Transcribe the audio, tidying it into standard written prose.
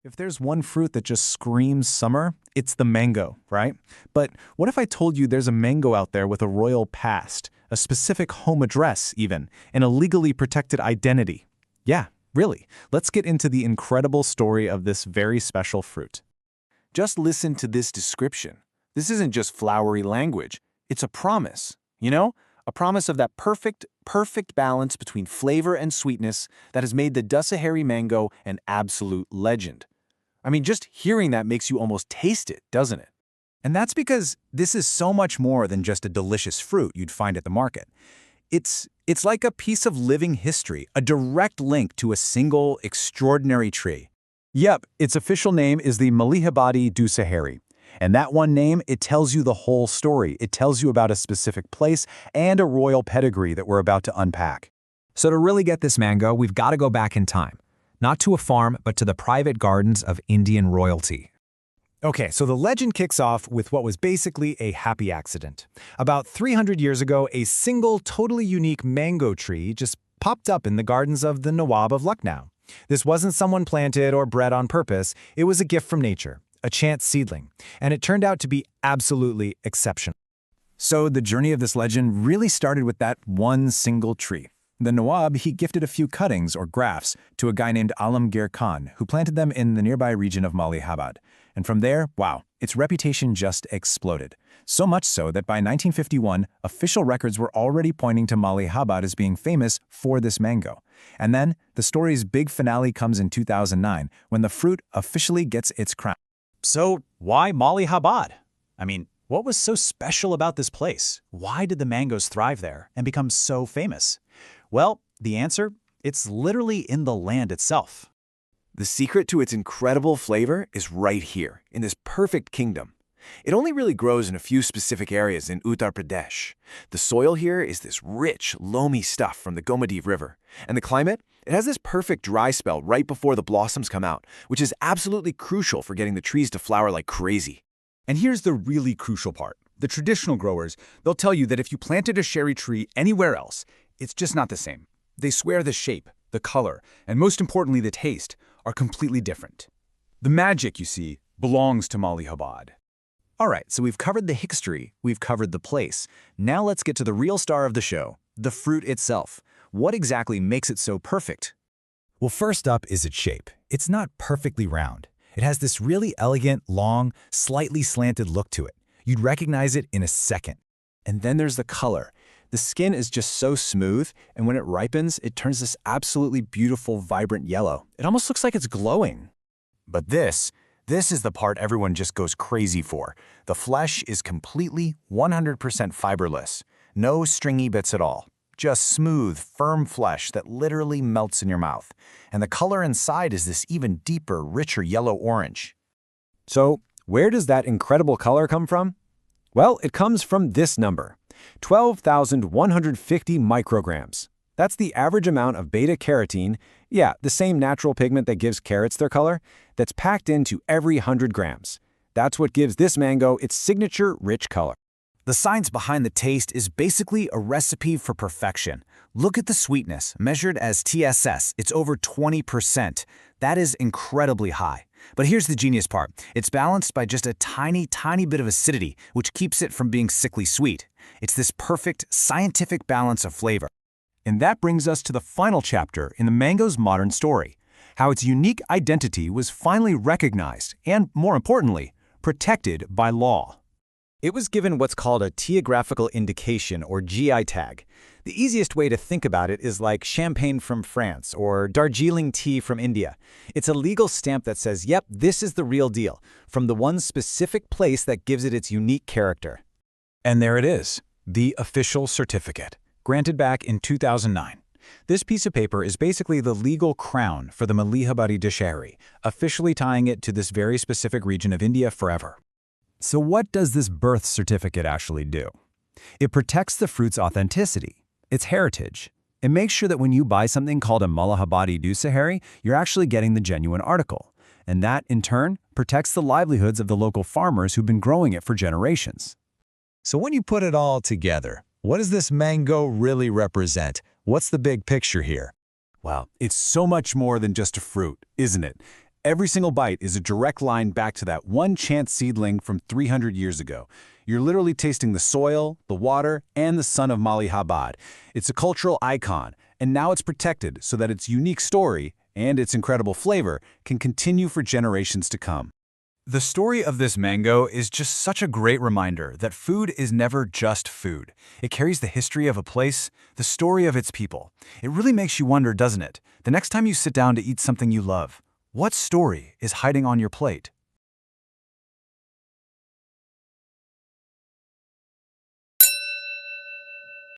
If there's one fruit that just screams summer, it's the mango, right? But what if I told you there's a mango out there with a royal past, a specific home address even, and a legally protected identity? Yeah, really. Let's get into the incredible story of this very special fruit. Just listen to this description. This isn't just flowery language. It's a promise, A promise of that perfect balance between flavor and sweetness that has made the Dusseheri mango an absolute legend. I mean, just hearing that makes you almost taste it, doesn't it? And that's because this is so much more than just a delicious fruit you'd find at the market. It's like a piece of living history, a direct link to a single extraordinary tree. Yep, its official name is the Malihabadi Dusseheri. And that one name, it tells you the whole story. It tells you about a specific place and a royal pedigree that we're about to unpack. So to really get this mango, we've got to go back in time. Not to a farm, but to the private gardens of Indian royalty. Okay, so the legend kicks off with what was basically a happy accident. About 300 years ago, a single, totally unique mango tree just popped up in the gardens of the Nawab of Lucknow. This wasn't someone planted or bred on purpose. It was a gift from nature, a chance seedling, and it turned out to be absolutely exceptional. So the journey of this legend really started with that one single tree. The Nawab, he gifted a few cuttings or grafts to a guy named Alamgir Khan, who planted them in the nearby region of Malihabad. And from there, wow, its reputation just exploded. So much so that by 1951, official records were already pointing to Malihabad as being famous for this mango. And then, the story's big finale comes in 2009, when the fruit officially gets its crown. So why Malihabad? I mean, what was so special about this place? Why did the mangoes thrive there and become so famous? Well, the answer, it's literally in the land itself. The secret to its incredible flavor is right here, in this perfect kingdom. It only really grows in a few specific areas in Uttar Pradesh. The soil here is this rich, loamy stuff from the Gomadi River. And the climate? It has this perfect dry spell right before the blossoms come out, which is absolutely crucial for getting the trees to flower like crazy. And here's the really crucial part. The traditional growers, they'll tell you that if you planted a cherry tree anywhere else, it's just not the same. They swear the shape, the color, and most importantly the taste, are completely different. The magic, you see, belongs to Malihabad. All right, so we've covered the history, we've covered the place. Now let's get to the real star of the show, the fruit itself. What exactly makes it so perfect? Well, first up is its shape. It's not perfectly round. It has this really elegant, long, slightly slanted look to it. You'd recognize it in a second. And then there's the color. The skin is just so smooth, and when it ripens, it turns this absolutely beautiful, vibrant yellow. It almost looks like it's glowing. But this is the part everyone just goes crazy for. The flesh is completely 100% fiberless. No stringy bits at all. Just smooth, firm flesh that literally melts in your mouth. And the color inside is this even deeper, richer yellow-orange. So, where does that incredible color come from? Well, it comes from this number, 12,150 micrograms. That's the average amount of beta-carotene, yeah, the same natural pigment that gives carrots their color, that's packed into every 100 grams. That's what gives this mango its signature rich color. The science behind the taste is basically a recipe for perfection. Look at the sweetness, measured as TSS. It's over 20%. That is incredibly high. But here's the genius part. It's balanced by just a tiny bit of acidity, which keeps it from being sickly sweet. It's this perfect, scientific balance of flavor. And that brings us to the final chapter in the mango's modern story, how its unique identity was finally recognized and, more importantly, protected by law. It was given what's called a geographical indication, or GI tag. The easiest way to think about it is like champagne from France or Darjeeling tea from India. It's a legal stamp that says, yep, this is the real deal, from the one specific place that gives it its unique character. And there it is, the official certificate, granted back in 2009. This piece of paper is basically the legal crown for the Malihabadi Dusseheri, officially tying it to this very specific region of India forever. So what does this birth certificate actually do? It protects the fruit's authenticity, its heritage. It makes sure that when you buy something called a Malihabadi Dusseheri, you're actually getting the genuine article. And that, in turn, protects the livelihoods of the local farmers who've been growing it for generations. So when you put it all together, what does this mango really represent? What's the big picture here? Well, it's so much more than just a fruit, isn't it? Every single bite is a direct line back to that one chance seedling from 300 years ago. You're literally tasting the soil, the water, and the sun of Malihabad. It's a cultural icon, and now it's protected so that its unique story and its incredible flavor can continue for generations to come. The story of this mango is just such a great reminder that food is never just food. It carries the history of a place, the story of its people. It really makes you wonder, doesn't it? The next time you sit down to eat something you love, what story is hiding on your plate?